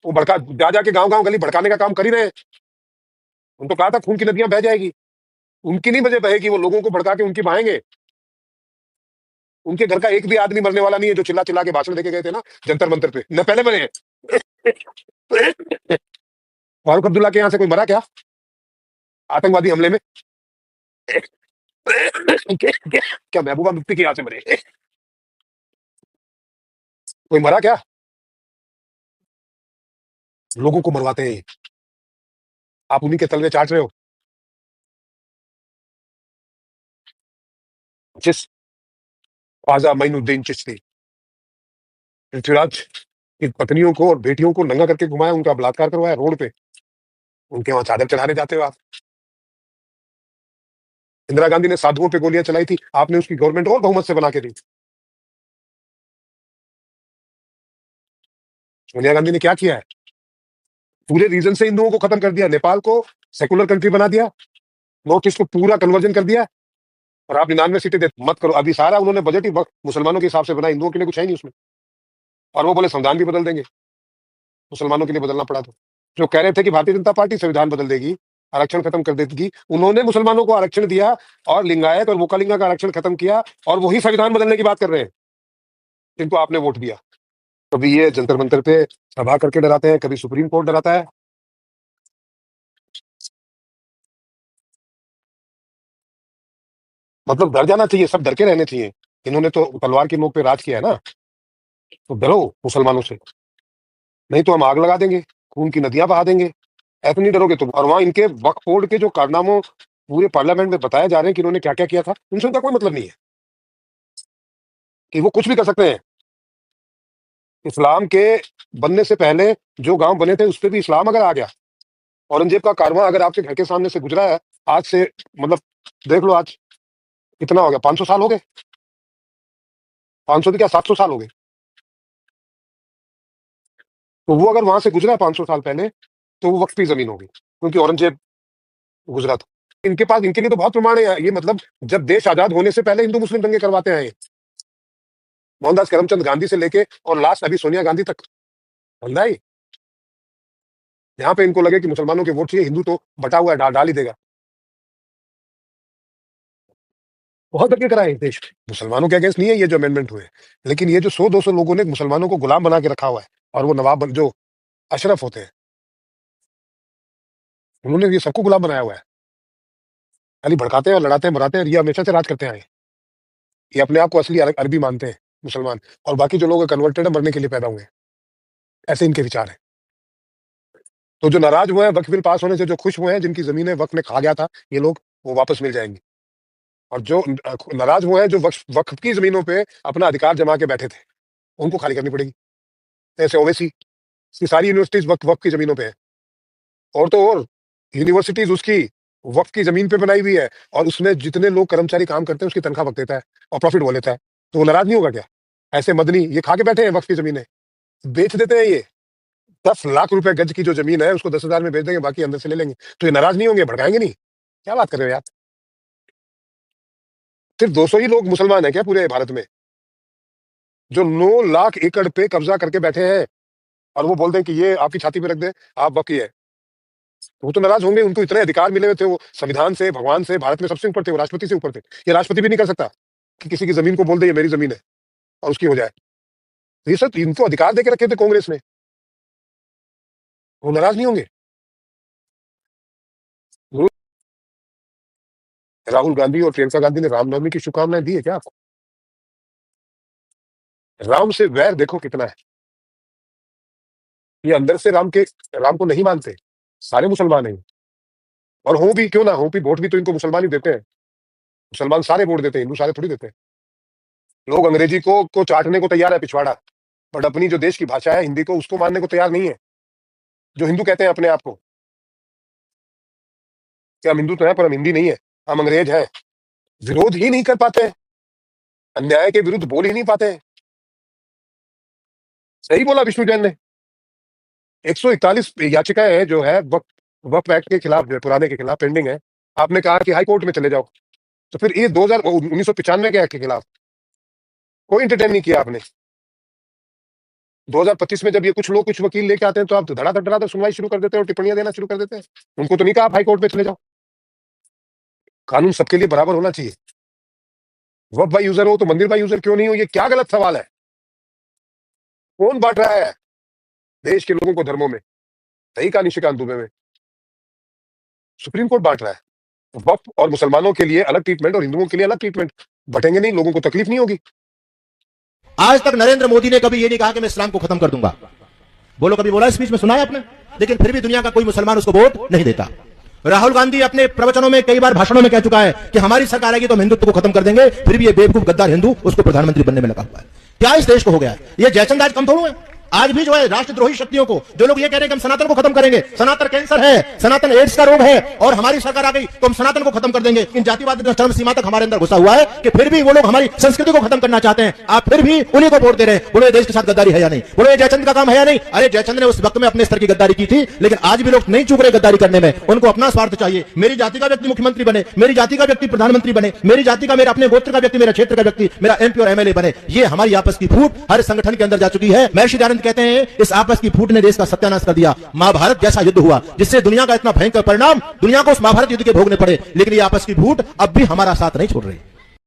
वो भड़का जा जाके गांव गांव गली भड़काने का काम कर ही रहे हैं। उनको कहा था खून की नदियां बह जाएगी, उनकी नहीं बजे बहेगी, वो लोगों को भड़का के उनकी बहाएंगे। उनके घर का एक भी आदमी मरने वाला नहीं है जो चिल्ला चिल्ला के भाषण देके गए थे ना जंतर मंतर पे, न पहले मरे हैं। फारूक अब्दुल्ला के यहाँ से कोई मरा क्या आतंकवादी हमले में? क्या महबूबा मुफ्ती के यहाँ से मरे? कोई मरा क्या? लोगों को मरवाते हैं, आप उन्हीं के तलवे चाट रहे हो। जिस ख्वाजा मोइनुद्दीन चिश्ती पृथ्वीराज की पत्नियों को और बेटियों को नंगा करके घुमाया, उनका बलात्कार करवाया रोड पे, उनके वहां चादर चढ़ाने जाते हो आप। इंदिरा गांधी ने साधुओं पे गोलियां चलाई थी, आपने उसकी गवर्नमेंट और बहुमत से बना के दी। सोनिया गांधी ने क्या किया है? पूरे रीजन से हिंदुओं को खत्म कर दिया, नेपाल को सेकुलर कंट्री बना दिया, नॉर्थ ईस्ट को पूरा कन्वर्जन कर दिया, और आप 99 सीटें दे मत करो। अभी सारा उन्होंने बजट ही मुसलमानों के हिसाब से बना, हिंदुओं के लिए कुछ है नहीं उसमें। और वो बोले संविधान भी बदल देंगे, मुसलमानों के लिए बदलना पड़ा तो। जो कह रहे थे कि भारतीय जनता पार्टी संविधान बदल देगी, आरक्षण खत्म कर देगी, उन्होंने मुसलमानों को आरक्षण दिया और लिंगायत और वोकालिंगा का आरक्षण खत्म किया, और वही संविधान बदलने की बात कर रहे हैं जिनको आपने वोट दिया। कभी ये जंतर मंतर पे सभा करके डराते हैं, कभी सुप्रीम कोर्ट डराता है। मतलब डर जाना चाहिए, सब डर के रहने चाहिए। इन्होंने तो तलवार की नोक पे राज किया है ना, तो डरो मुसलमानों से, नहीं तो हम आग लगा देंगे, खून की नदियां बहा देंगे। ऐसे नहीं डरोगे तुम। और वहां इनके वक्फ बोर्ड के जो कारनामों पूरे पार्लियामेंट में बताए जा रहे हैं कि इन्होंने क्या क्या किया था, उनसे उनका कोई मतलब नहीं है कि वो कुछ भी कर सकते हैं। इस्लाम के बनने से पहले जो गांव बने थे उस पर भी इस्लाम अगर आ गया, औरंगजेब का कारवां अगर आपके घर के सामने से गुजरा है आज से, मतलब देख लो आज कितना हो गया, 500 साल हो गए, 500 भी क्या 700 साल हो गए। तो वो अगर वहां से गुजरा 500 साल पहले, तो वो वक्त की जमीन होगी क्योंकि औरंगजेब गुजरा था। इनके पास इनके लिए तो बहुत प्रमाण है ये, मतलब जब देश आजाद होने से पहले हिंदू मुस्लिम दंगे करवाते हैं ये। मोहनदास करमचंद गांधी से लेके और लास्ट अभी सोनिया गांधी तक धंधा ही। यहाँ पे इनको लगे कि मुसलमानों के वोट चाहिए, हिंदू तो बटा हुआ है, डाल ही देगा। बहुत धक्के कराए इस देश में। मुसलमानों के अगेंस्ट नहीं है ये जो अमेंडमेंट हुए, लेकिन ये जो 100-200 लोगों ने मुसलमानों को गुलाम बना के रखा हुआ है, और वो जो अशरफ होते हैं, उन्होंने ये सबको गुलाम बनाया हुआ है। खाली भड़काते हैं और लड़ाते हैं, मराते हैं, और ये हमेशा से राज करते आए हैं। ये अपने आप को असली अरबी मानते हैं मुसलमान, और बाकी जो लोग कन्वर्टेड है मरने के लिए पैदा हुए हैं, ऐसे इनके विचार है। तो जो नाराज हुए हैं वक्फ बिल पास होने से, जो खुश हुए हैं, जिनकी जमीनें वक्फ में खा गया था ये लोग, वो वापस मिल जाएंगी। और जो नाराज हुए हैं, जो वक्फ की जमीनों पे अपना अधिकार जमा के बैठे थे, उनको खाली करनी पड़ेगी। जैसे ओवैसी की सारी यूनिवर्सिटीज वक्फ की जमीनों पे है, और तो और यूनिवर्सिटीज उसकी वक्फ की जमीन पे बनाई हुई है, और उसमें जितने लोग कर्मचारी काम करते हैं उसकी तनख्वाह वक्त देता है और प्रॉफिट वो लेता है। तो वो नाराज नहीं होगा क्या? ऐसे मदनी ये खा के बैठे हैं वक्फ की जमीनें, बेच देते हैं ये। 10 लाख रुपए गज की जो जमीन है उसको 10,000 में बेच देंगे, बाकी अंदर से ले लेंगे। तो ये नाराज नहीं होंगे, भड़काएंगे नहीं? क्या बात कर रहे हो यार? सिर्फ 200 ही लोग मुसलमान है क्या पूरे भारत में जो 9 लाख एकड़ पे कब्जा करके बैठे हैं, और वो बोलते हैं कि ये आपकी छाती पे रख दे, आप वकी है? तो वो तो नाराज होंगे, उनको इतने अधिकार मिले हुए थे, वो संविधान से, भगवान से, भारत में सबसे ऊपर थे, वो राष्ट्रपति से ऊपर थे। ये राष्ट्रपति भी नहीं कर सकता कि किसी की जमीन को बोल दे ये मेरी जमीन है और उसकी हो जाए। तो ये सब इनको अधिकार देके रखे थे कांग्रेस ने, वो नाराज नहीं होंगे? गुरु राहुल गांधी और प्रियंका गांधी ने रामनवमी की शुभकामनाएं दी है क्या आपको? राम से वैर देखो कितना है। ये अंदर से राम को नहीं मानते, सारे मुसलमान हैं। और हो भी क्यों ना हो भी, वोट भी तो इनको मुसलमान ही देते हैं। मुसलमान सारे वोट देते हैं, हिंदू सारे थोड़ी देते हैं। लोग अंग्रेजी को चाटने को तैयार है पिछवाड़ा, बट अपनी जो देश की भाषा है हिंदी को, उसको मानने को तैयार नहीं है। जो हिंदू कहते हैं अपने आप को कि हम हिंदू तो हैं पर हम हिंदी नहीं है, हम अंग्रेज हैं। विरोध ही नहीं कर पाते हैं, अन्याय के विरुद्ध बोल ही नहीं पाते हैं। सही बोला विष्णु जैन ने। 141 याचिकाएं हैं जो है वक्फ वक्फ एक्ट के खिलाफ, जो है पुराने के खिलाफ पेंडिंग है। आपने कहा कि हाई कोर्ट में चले जाओ, तो फिर ये 1995 के एक्ट के खिलाफ कोई इंटरटेन नहीं किया आपने। 2025 में जब ये कुछ लोग कुछ वकील लेके आते हैं तो आप धड़ाधड़ सुनवाई शुरू कर देते हैं और टिप्पणियां देना शुरू कर देते हैं। उनको तो नहीं कहा आप हाई कोर्ट में चले जाओ। कानून सबके लिए बराबर होना चाहिए। वफ बाई यूजर हो तो मंदिर बाई यूजर क्यों नहीं हो? ये क्या गलत सवाल है? कौन बांट रहा है देश के लोगों को धर्मों में? सही कहा निशिकांत दुबे में, सुप्रीम कोर्ट बांट रहा है। वक्फ और मुसलमानों के लिए अलग ट्रीटमेंट और हिंदुओं के लिए अलग ट्रीटमेंट। बटेंगे नहीं, लोगों को तकलीफ नहीं होगी। आज तक नरेंद्र मोदी ने कभी यह नहीं कहा कि मैं इस्लाम को खत्म कर दूंगा। बोलो, कभी बोला स्पीच में? सुना है आपने? लेकिन फिर भी दुनिया का कोई मुसलमान उसको वोट नहीं देता। राहुल गांधी अपने प्रवचनों में कई बार भाषणों में कह चुका है कि हमारी सरकार आएगी तो हम हिंदुत्व को खत्म कर देंगे, फिर भी ये बेवकूफ गद्दार हिंदू उसको प्रधानमंत्री बनने में लगा हुआ है। क्या इस देश को हो गया है? ये जयचंद आज कम थोड़ू है। आज भी जो है राष्ट्रद्रोही शक्तियों को, जो लोग ये कह रहे हैं कि हम सनातन को खत्म करेंगे, सनातन कैंसर है, सनातन एड्स का रोग है और हमारी सरकार आ गई तो हम सनातन को खत्म कर देंगे, इन जातिवाद चरम सीमा तक हमारे अंदर घुसा हुआ है कि फिर भी वो लोग हमारी संस्कृति को खत्म करना चाहते हैं। आप फिर भी उन्हीं को वोट दे रहे हैं। बोलो, ये देश के साथ गद्दारी है या नहीं? बोलो, ये जयचंद का काम है या नहीं? अरे जयचंद ने उस वक्त में अपने स्तर की गद्दारी की थी, लेकिन आज भी लोग नहीं चूक रहे गद्दारी करने में। उनको अपना स्वार्थ चाहिए। मेरी जाति का व्यक्ति मुख्यमंत्री बने, मेरी जाति का व्यक्ति प्रधानमंत्री बने, मेरी जाति का, मेरा अपने गोत्र का व्यक्ति, मेरा क्षेत्र का व्यक्ति, मेरा एमपी और एमएलए बने। ये हमारी आपस की फूट हर संगठन के अंदर जा चुकी है। महर्षि दयानंद कहते हैं इस आपस की फूट ने देश का सत्यानाश कर दिया। महाभारत जैसा युद्ध हुआ जिससे दुनिया का इतना भयंकर परिणाम दुनिया को उस महाभारत युद्ध के भोगने पड़े, लेकिन ये आपस की फूट अब भी हमारा साथ नहीं छोड़ रही।